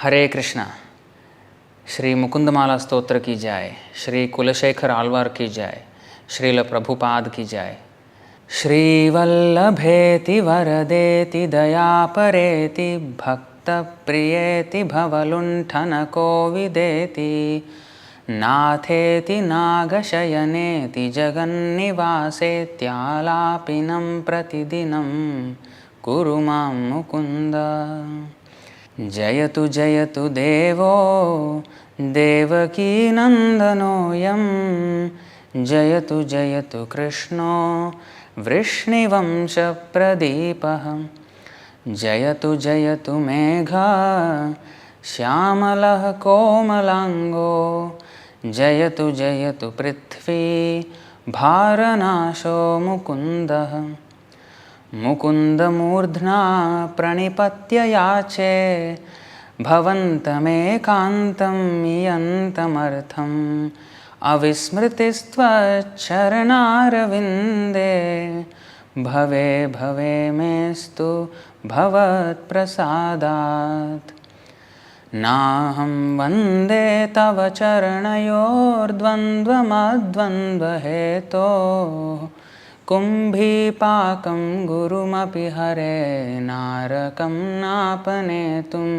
हरे कृष्णा। श्री मुकुंदमाला स्तोत्र की जय, श्री कुलशेखर आलवार की जय, श्रील प्रभुपाद की जय। श्रीवल्लभेति वरदेति दयापरेति भक्तप्रियेति भवलुण्ठनको विदेति नाथेति नागशयनेति जगन्निवासेत्यालापिनं प्रतिदिनं कुरु मां मुकुन्द। जयतु जयतु देवो देवकीनन्दनोऽयं, जयतु जयतु कृष्णो वृष्णिवंशप्रदीपः, जयतु जयतु मेघा श्यामलः कोमलाङ्गो, जयतु जयतु पृथ्वी भारनाशो मुकुन्दः। मुकुन्दमूर्ध्ना प्रणिपत्य याचे भवन्तमेकान्तं इयन्तमर्थम् अविस्मृतिस्त्वच्चरणारविन्दे भवे भवे मेस्तु भवत्प्रसादात्। नाहं वन्दे तव चरणयोर्द्वन्द्वमद्वन्द्वहेतोः कुम्भीपाकं गुरुमपि हरे नारकं नापनेतुं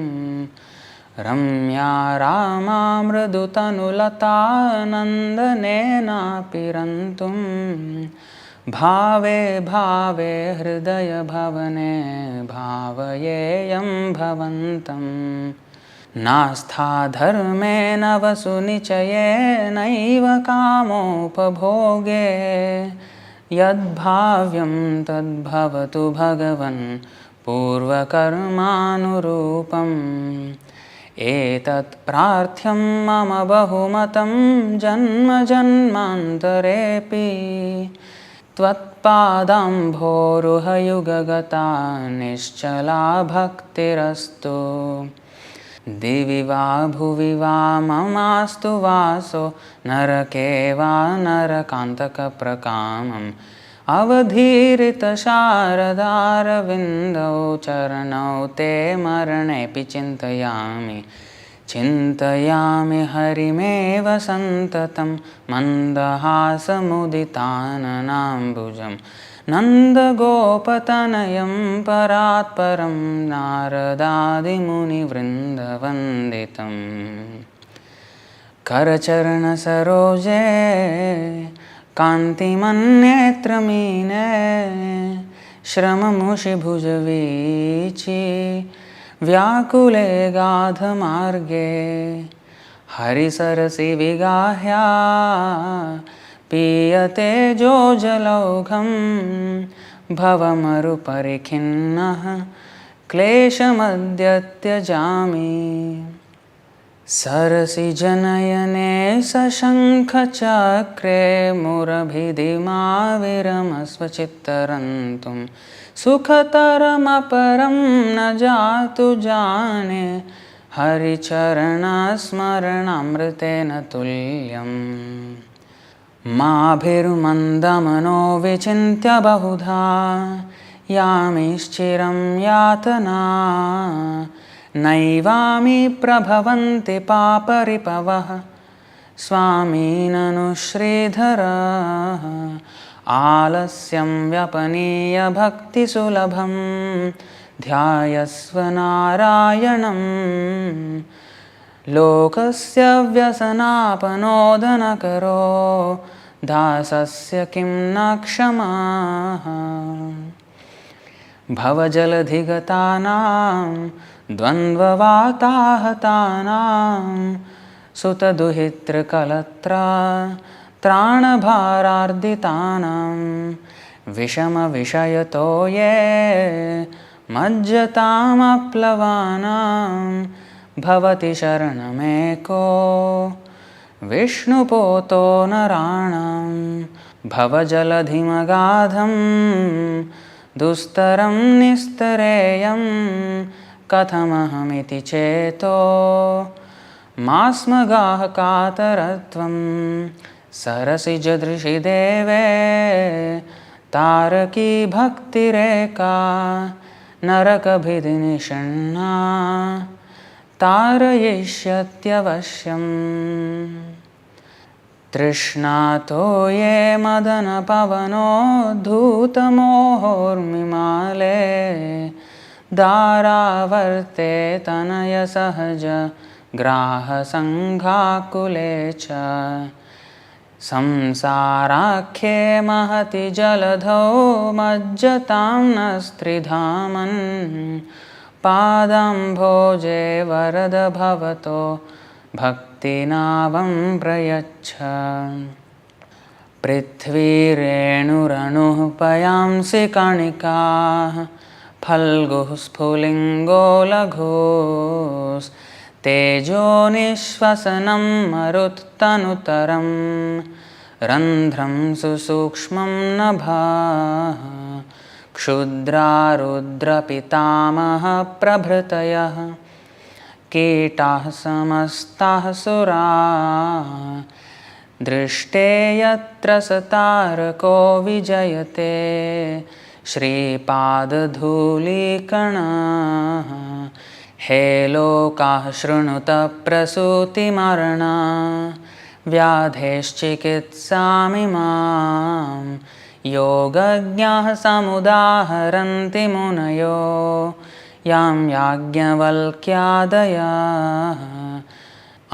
रम्या रामा मृदुतनुलतानन्दनेनापि रन्तुं भावे भावे हृदयभवने भावयेयं भवन्तम्। नास्था धर्मेण वसुनिचयेनैव कामोपभोगे यद्भाव्यं तद्भवतु भगवन् पूर्वकर्मानुरूपम्। एतत् प्रार्थ्यं मम बहुमतं जन्म जन्मान्तरेऽपि त्वत्पादाम्भोरुहयुगगता निश्चला भक्तिरस्तु। दिवि वा भुवि वा ममास्तु वासो नरके वा नरकान्तकप्रकामम् अवधीरितशारदारविन्दौ चरणौ ते मरणेऽपि चिन्तयामि चिन्तयामि हरिमेव सन्ततं मन्दहासमुदिताननाम्बुजम् नन्दगोपतनयं परात्परं नारदादिमुनिवृन्दवन्दितम्। करचरणसरोजे कान्तिमन्नेत्रमीने श्रममुषिभुजवीची व्याकुले गाधमार्गे हरिसरसि विगाह्या पीयते जोजलौघं भवमरुपरिखिन्नः क्लेशमद्य त्यजामि। सरसिजनयने सशङ्खचक्रे मुरभिधिमाविरमस्वचित्तरन्तुं सुखतरमपरं न जातु जाने हरिचरणस्मरणामृतेन तुल्यम्। माभिर्मन्दमनो विचिन्त्य बहुधा यामिश्चिरं यातना नैवामि प्रभवन्ति पापरिपवः स्वामी ननु श्रीधरः। आलस्यं व्यपनीय भक्तिसुलभं ध्यायस्व नारायणं लोकस्य व्यसनापनोदनकरो दासस्य किं न क्षमाः। भवजलधिगतानां द्वन्द्ववाताहतानां सुतदुहितृकलत्रा त्राणभारार्दितानां विषमविषयतो ये मज्जतामप्लवानां भवति शरणमेको विष्णुपोतो नराणां। भवजलधिमगाधं दुस्तरं निस्तरेयं कथमहमिति चेतो मास्मगाः कातरत्वं। सरसिजदृशि देवे तारकी भक्तिरेका नरकभिधिनिषण्णा तारयिष्यत्यवश्यम्। तृष्णातो ये मदनपवनोद्धूतमोहोर्मिमाले दारावर्ते तनयसहज ग्राहसङ्घाकुले च। संसाराख्ये महति जलधौ मज्जतां नस्त्रिधामन् पादाम्भोजे वरद भवतो भक्तिनावं प्रयच्छ। पृथ्वीरेणुरनुः पयांसि कणिकाः फल्गुः स्फुलिङ्गो लघुस्तेजो निःश्वसनं मरुत्तनुतरं रन्ध्रं सुसूक्ष्मं नभाः क्षुद्रा रुद्रपितामह प्रभृतयः कीटाः समस्ताः सुराः दृष्टे यत्र स तारको विजयते श्रीपादधूलिकणाः। हे लोकाः शृणुत प्रसूतिमरणा व्याधेश्चिकित्सामिमां योगज्ञाः समुदाहरन्ति मुनयो यां याज्ञवल्क्यादयः।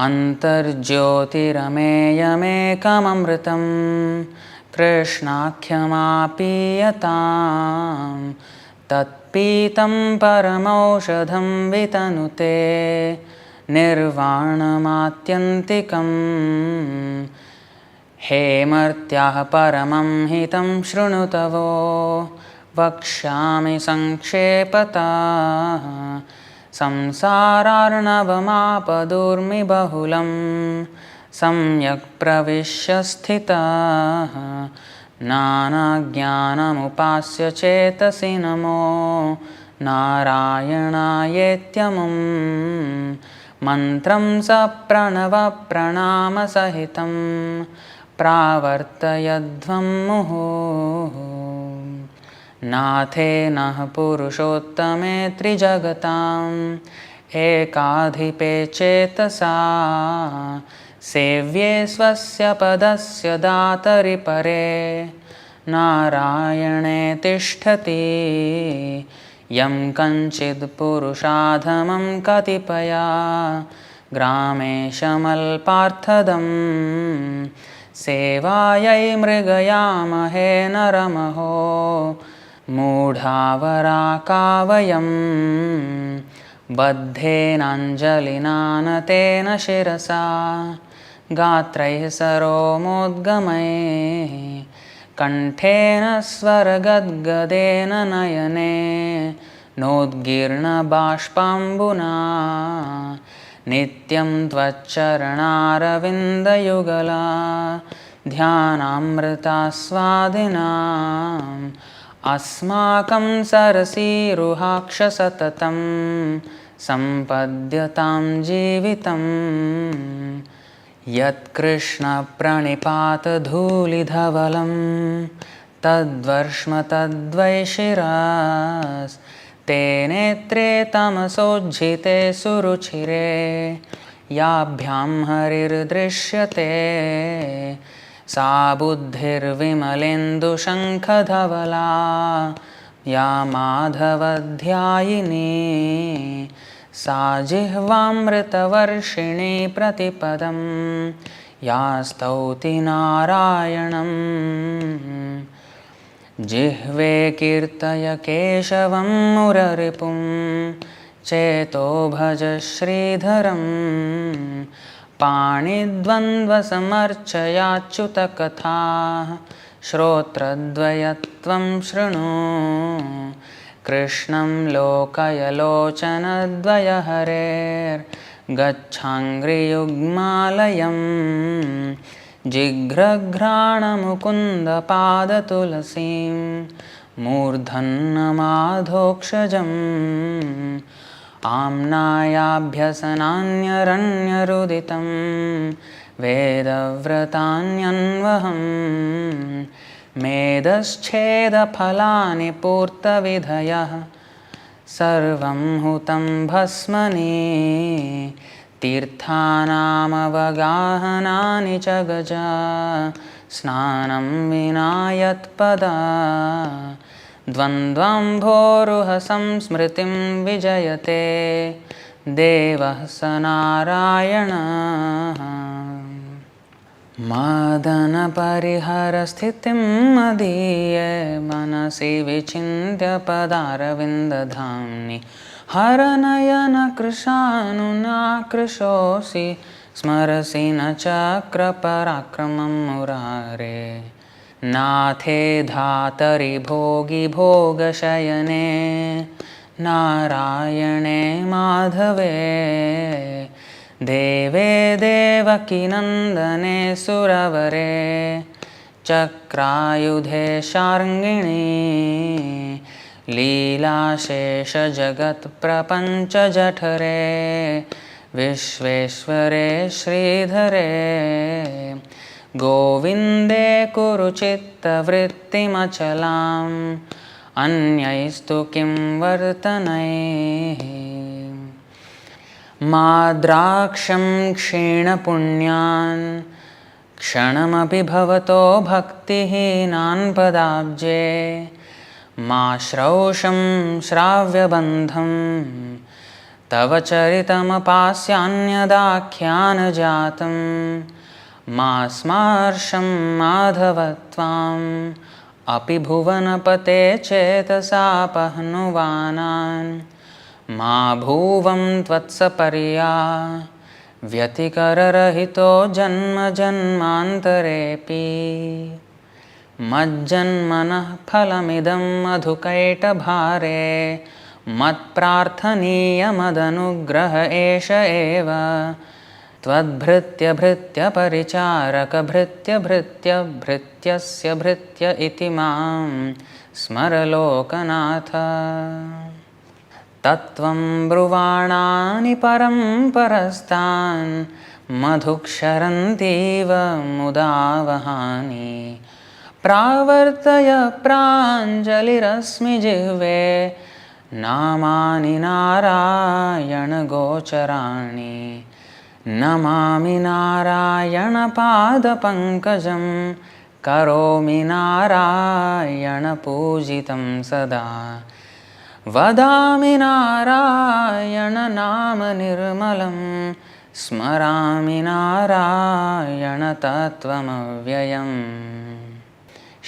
अन्तर्ज्योतिरमेयमेकममृतं कृष्णाख्यमापीयतां तत्पीतं परमौषधं वितनुते निर्वाणमात्यन्तिकम्। हे मर्त्याः परमं हितं शृणुतवो वक्ष्यामि संक्षेपतः। संसारार्णवमापदुर्मि बहुलं सम्यक् प्रविश्य स्थितः नानाज्ञानमुपास्य चेतसि नमो नारायणायेत्यमुं मन्त्रं सप्रणवप्रणामसहितं प्रावर्तयध्वं मुहुः। नाथे नः पुरुषोत्तमे त्रिजगताम् एकाधिपे चेतसा सेव्ये स्वस्य पदस्य दातरि परे नारायणे तिष्ठति। यं कञ्चित् पुरुषाधमं कतिपया ग्रामेशमल्पार्थदं सेवायै मृगयामहे नरमहो मूढावराकावयं बद्धेनाञ्जलिनानतेन शिरसा गात्रैः सरोमोद्गमैः कण्ठेन स्वरगद्गदेन नयने नोद्गीर्णबाष्पाम्बुना नित्यं त्वच्चरणारविन्दयुगला ध्यानामृतास्वादिनाम् अस्माकं सरसीरुहाक्ष सततं सम्पद्यतां जीवितम्। यत्कृष्णप्रणिपातधूलिधवलं तद्वर्ष्म तद्वैशिरास्ते नेत्रे तमसोज्झिते सुरुचिरे याभ्यां हरिर्दृश्यते सा बुद्धिर्विमलेन्दुशङ्खधवला या माधवध्यायिनी सा जिह्वामृतवर्षिणी प्रतिपदं या स्तौति नारायणम्। जिह्वे कीर्तय केशवं मुररिपुं चेतो भज श्रीधरम् पाणिद्वन्द्वसमर्चयाच्युतकथाः श्रोत्रद्वयत्वं शृणु कृष्णं लोकयलोचनद्वयहरेर्गच्छाङ्घ्रियुग्मालयं जिघ्रघ्राणमुकुन्दपादतुलसीं मूर्धन्यमाधोक्षजम् आम्नायाभ्यसनान्यरण्यरुदितं वेदव्रतान्यन्वहं मेदश्छेदफलानि पूर्तविधयः सर्वं हुतं भस्मनि तीर्थानामवगाहनानि च गजा स्नानं विना यत्पदा द्वन्द्वाम्भोरुह संस्मृतिं विजयते देवः स नारायणः। मदनपरिहरस्थितिं मदीये मनसि विचिन्त्य पदारविन्दधाम्नि हरनयनकृशानुनाकृशोऽसि स्मरसि न चक्रपराक्रमं मुरारे। नाथे धातरि भोगि भोगशयने नारायणे माधवे देवे देवकीनन्दने सुरवरे चक्रायुधे शार्ङ्गिणी लीलाशेषजगत्प्रपञ्चजठरे विश्वेश्वरे श्रीधरे गोविन्दे कुरु चित्तवृत्तिमचलाम् अन्यैस्तु किं वर्तनैः। माद्राक्षं क्षीणपुण्यान् क्षणमपि भवतो भक्तिहीनान् पदाब्जे मा श्रौषं श्राव्यबन्धं तव चरितमपास्यान्यदाख्यानजातं मा स्मार्षं माधव त्वाम् अपि भुवनपते चेतसापहनुवानान् मा भुवं त्वत्सपर्या व्यतिकररहितो जन्म जन्मान्तरेऽपि मज्जन्मनः फलमिदं मधुकैटभारे मत्प्रार्थनीयमदनुग्रह एष एव त्वद्भृत्यभृत्यपरिचारकभृत्यभृत्यभृत्यस्य भृत्य इति मां स्मरलोकनाथ। तत्त्वं ब्रुवाणानि परं परस्तान् मधुक्षरन्तीव मुदावहानि प्रावर्तय प्राञ्जलिरस्मि जिह्वे नामानि नारायणगोचराणि नमामि नारायणपादपङ्कजं करोमि नारायणपूजितं सदा वदामि नारायणनामनिर्मलं स्मरामि नारायणतत्त्वमव्ययम्।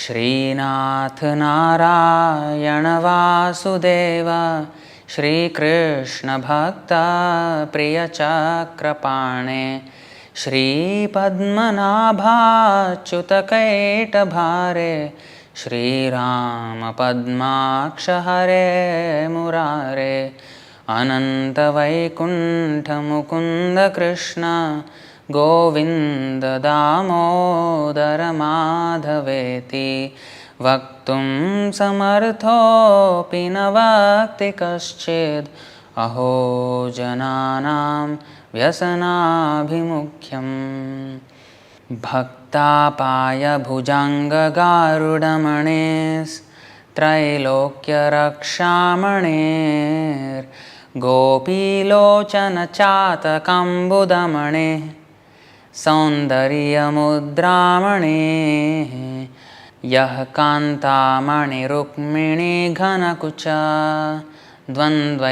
श्रीनाथ नारायण वासुदेव श्रीकृष्ण भक्ता प्रियचक्रपाणे श्रीपद्मनाभाच्युतकैटभारे श्रीराम पद्माक्ष हरे मुरारे अनन्तवैकुण्ठ मुकुन्द कृष्ण गोविन्द दामोदर माधवेति वक्तुं समर्थोऽपि न वक्ति कश्चिद् अहो जनानां व्यसनाभिमुख्यम्। भक्तापाय भुजङ्गगारुडमणेस्त्रैलोक्यरक्षामणेर्गोपीलोचन चातकम्बुदमणेः सौन्दर्यमुद्रामणेः यः कान्तामणिरुक्मिणी घनकुचा द्वन्द्वैकभूषामणेः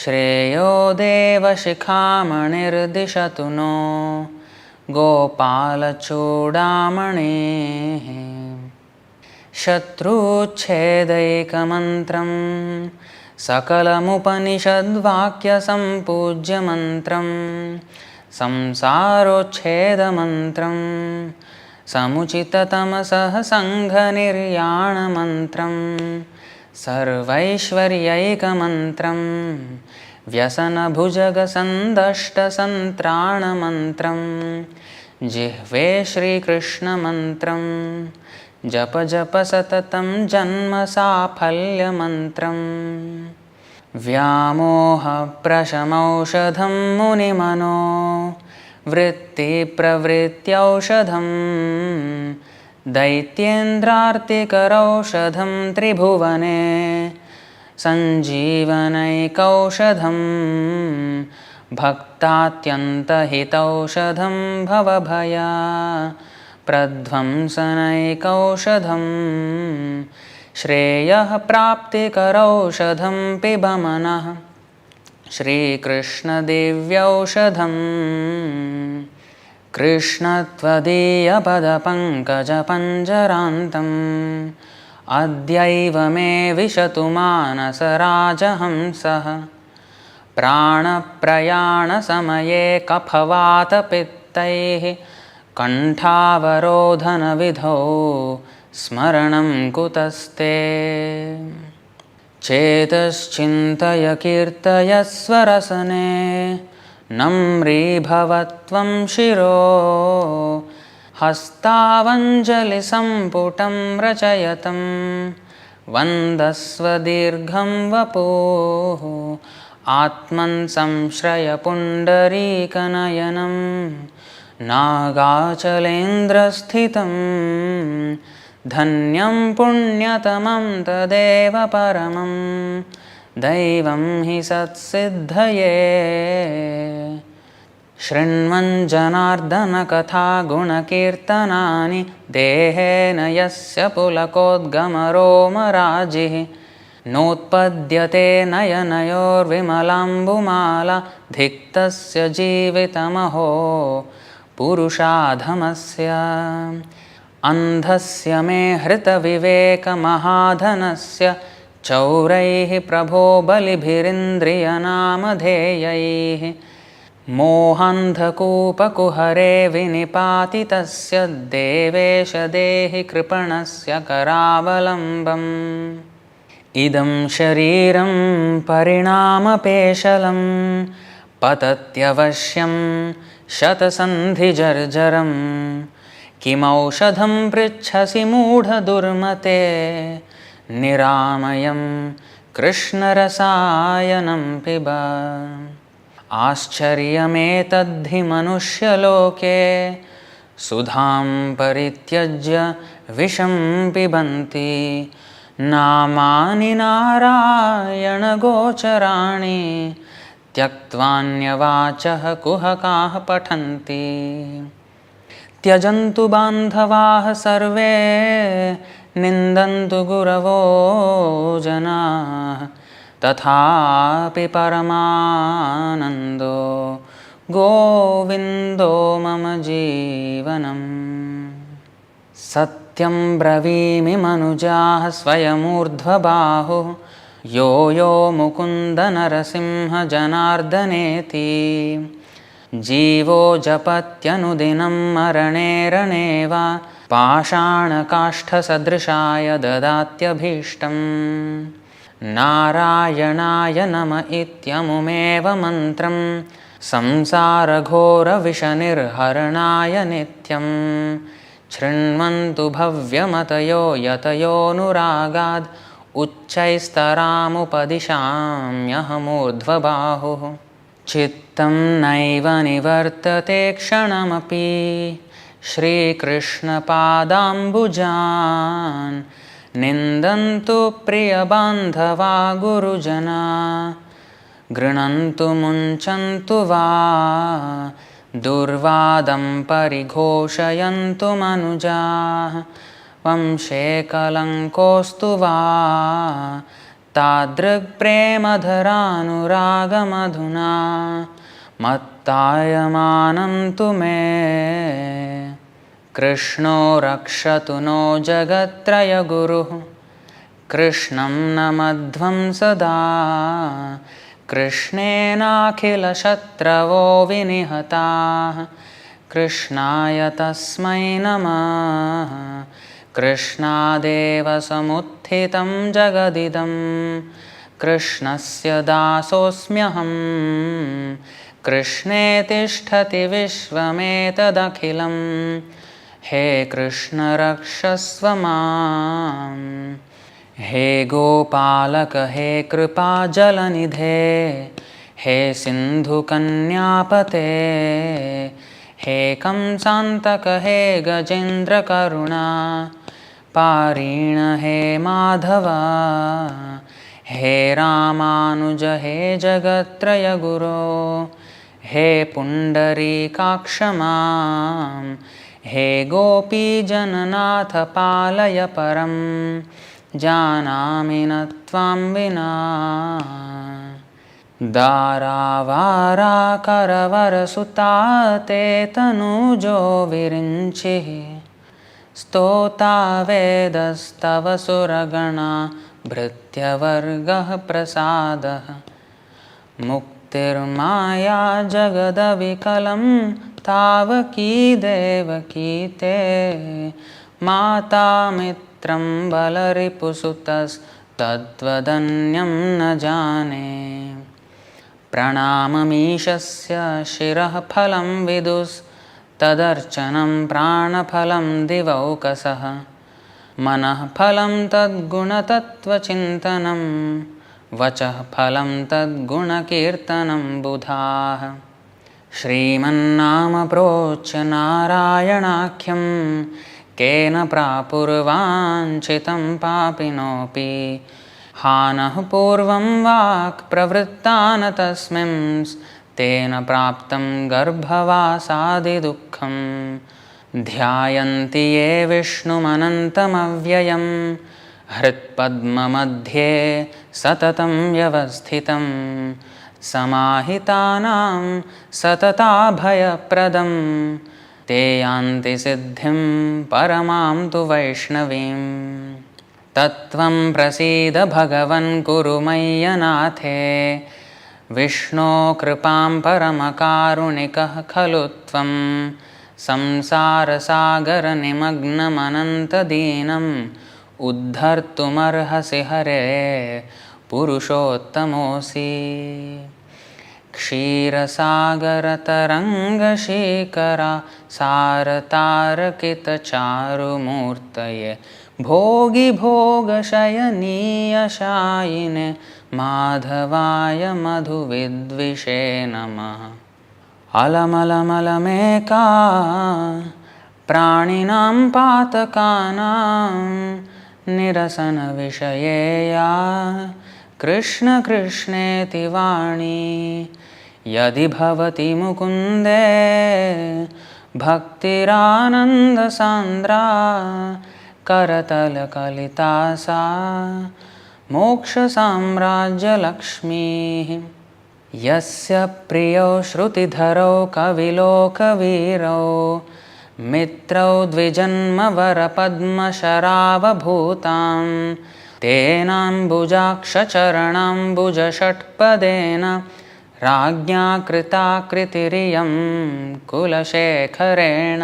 श्रेयो देवशिखामणिर्दिशतु नो गोपालचूडामणेः। शत्रुच्छेदैकमन्त्रं सकलमुपनिषद्वाक्यसम्पूज्यमन्त्रं संसारोच्छेदमन्त्रं समुचिततमसः सङ्घनिर्याणमन्त्रं सर्वैश्वर्यैकमन्त्रं व्यसनभुजगसन्दष्टसन्त्राणमन्त्रं जिह्वे श्रीकृष्णमन्त्रं जप जप सततं जन्मसाफल्यमन्त्रं व्यामोहप्रशमौषधं मुनिमनो वृत्तिप्रवृत्त्यौषधं दैत्येन्द्रार्तिकरौषधं त्रिभुवने सञ्जीवनैकौषधं भक्तात्यन्तहितौषधं भवभया प्रध्वंसनैकौषधं श्रेयः प्राप्तिकरौषधं पिबमनः श्रीकृष्णदिव्यौषधम् कृष्णत्वदीयपदपङ्कजपञ्जरान्तम् अद्यैव मे विशतु मानसराजहंसः प्राणप्रयाणसमये कफवातपित्तैः कण्ठावरोधनविधौ स्मरणं कुतस्ते चेतश्चिन्तय कीर्तय स्वरसने नम्रीभवत्वं शिरो हस्तावञ्जलिसम्पुटं रचयतं वन्दस्वदीर्घं वपुः आत्मन् संश्रयपुण्डरीकनयनं नागाचलेन्द्रस्थितं धन्यं पुण्यतमं तदेव परमं दैवं हि सत्सिद्धये शृण्वन् जनार्दनकथागुणकीर्तनानि देहेन यस्य पुलकोद्गमरोमराजिः नोत्पद्यते नयनयोर्विमलाम्बुमाला धिक्तस्य जीवितमहो पुरुषाधमस्य अन्धस्य मे हृतविवेकमहाधनस्य चौरैः प्रभो बलिभिरिन्द्रियनामधेयैः मोहान्धकूपकुहरे विनिपातितस्य देवेश देहि कृपणस्य करावलम्बम् इदं शरीरं परिणामपेशलं पतत्यवश्यं शतसन्धिजर्जरं किमौषधं पृच्छसि मूढदुर्मते निरामयं कृष्णरसायनं पिब आश्चर्यमेतद्धि मनुष्यलोके सुधां परित्यज्य विषं पिबन्ति नामानि नारायणगोचराणि त्यक्त्वान्यवाचः कुहकाः पठन्ति त्यजन्तु बान्धवाः सर्वे निन्दन्तु गुरवो जनाः तथापि परमानन्दो गोविन्दो मम जीवनम् सत्यं ब्रवीमि मनुजाः स्वयमूर्ध्वबाहुः यो यो मुकुन्दनरसिंह जनार्दनेति जीवो जपत्यनुदिनं मरणे रणे वा पाषाणकाष्ठसदृशाय ददात्यभीष्टम् नारायणाय नम इत्यमुमेव मन्त्रं संसारघोरविषनिर्हरणाय नित्यं शृण्वन्तु भव्यमतयो यतयोऽनुरागाद् उच्चैस्तरामुपदिशाम्यहमूर्ध्वबाहुः चित्तं नैव निवर्तते क्षणमपि श्रीकृष्णपादाम्बुजान् निन्दन्तु प्रियबान्धवा गुरुजना गृह्णन्तु मुञ्चन्तु वा दुर्वादं परिघोषयन्तु मनुजाः वंशे कलङ्कोऽस्तु वा तादृक्प्रेमधरानुरागमधुना मत्तायमानं तु मे कृष्णो रक्षतु नो जगत्त्रयगुरुः कृष्णं नमध्वं सदा कृष्णेनाखिलशत्रवो विनिहताः कृष्णाय तस्मै नमः कृष्णादेव समुत्थितं जगदिदं कृष्णस्य दासोऽस्म्यहं कृष्णे तिष्ठति विश्वमेतदखिलं हे कृष्ण रक्षस्व मां हे गोपालक हे कृपाजलनिधे हे सिन्धुकन्यापते हे कंसान्तक हे गजेन्द्रकरुणा पारीण हे माधव हे रामानुज हे जगत्त्रयगुरो हे पुण्डरीकाक्ष मां हे गोपीजननाथ पालय परं जानामि न त्वां विना। दारावाराकरवरसुता ते तनूजो विरिञ्चिः स्तोता वेदस्तव सुरगणा भृत्यवर्गः प्रसादः। मुक्तिर्माया जगदविकलं तावकी देवकी ते माता मित्रं बलरिपुसुतस्तद्वदन्यं न जाने। प्रणाममीशस्य शिरः फलं विदुस्तदर्चनं प्राणफलं दिवौकसः मनः फलं तद्गुणतत्त्वचिन्तनं वचः फलं तद्गुणकीर्तनं बुधाः। श्रीमन्नाम प्रोच्य नारायणाख्यं केन प्रापुर्वाञ्छितं पापिनोऽपि हानः पूर्वं वाक् प्रवृत्तान् तस्मिंस्तेन प्राप्तं गर्भवासादिदुःखं। ध्यायन्ति ये विष्णुमनन्तमव्ययं हृत्पद्ममध्ये सततं व्यवस्थितं समाहितानां सतताभयप्रदं ते यान्ति सिद्धिं परमां तु वैष्णवीम्। तत्त्वं प्रसीद भगवन् कुरु मय्यनाथे विष्णो कृपां परमकारुणिकः खलु त्वं संसारसागरनिमग्नमनन्तदीनम् उद्धर्तुमर्हसि हरे पुरुषोत्तमोऽसि। क्षीरसागरतरङ्गशीकरा सारतारकितचारुमूर्तये भोगि भोगशयनीयशायिने माधवाय मधुविद्विषे नमः। अलमलमलमेका प्राणिनां पातकानां निरसनविषये या कृष्ण कृष्णेति वाणी यदि भवति मुकुन्दे भक्तिरानन्दसान्द्रा करतलकलिता सा मोक्षसाम्राज्यलक्ष्मीः। यस्य प्रियौ श्रुतिधरौ कविलोकवीरौ मित्रौ द्विजन्मवरपद्मशरावभूतां तेनाम्बुजाक्षचरणाम्बुजषट्पदेन राज्ञा कृताकृतिरियं कुलशेखरेण।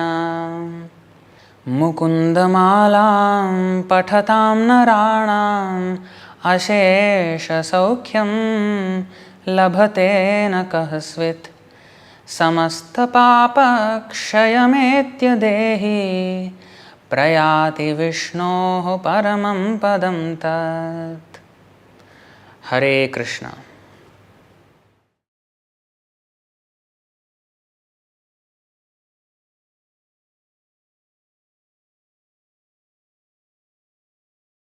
मुकुन्दमालां पठतां नराणाम् अशेषसौख्यं लभते न कस्वित् समस्तपापक्षयमेत्य देहि प्रयाति विष्णोः परमं पदं तत्। हरे कृष्ण।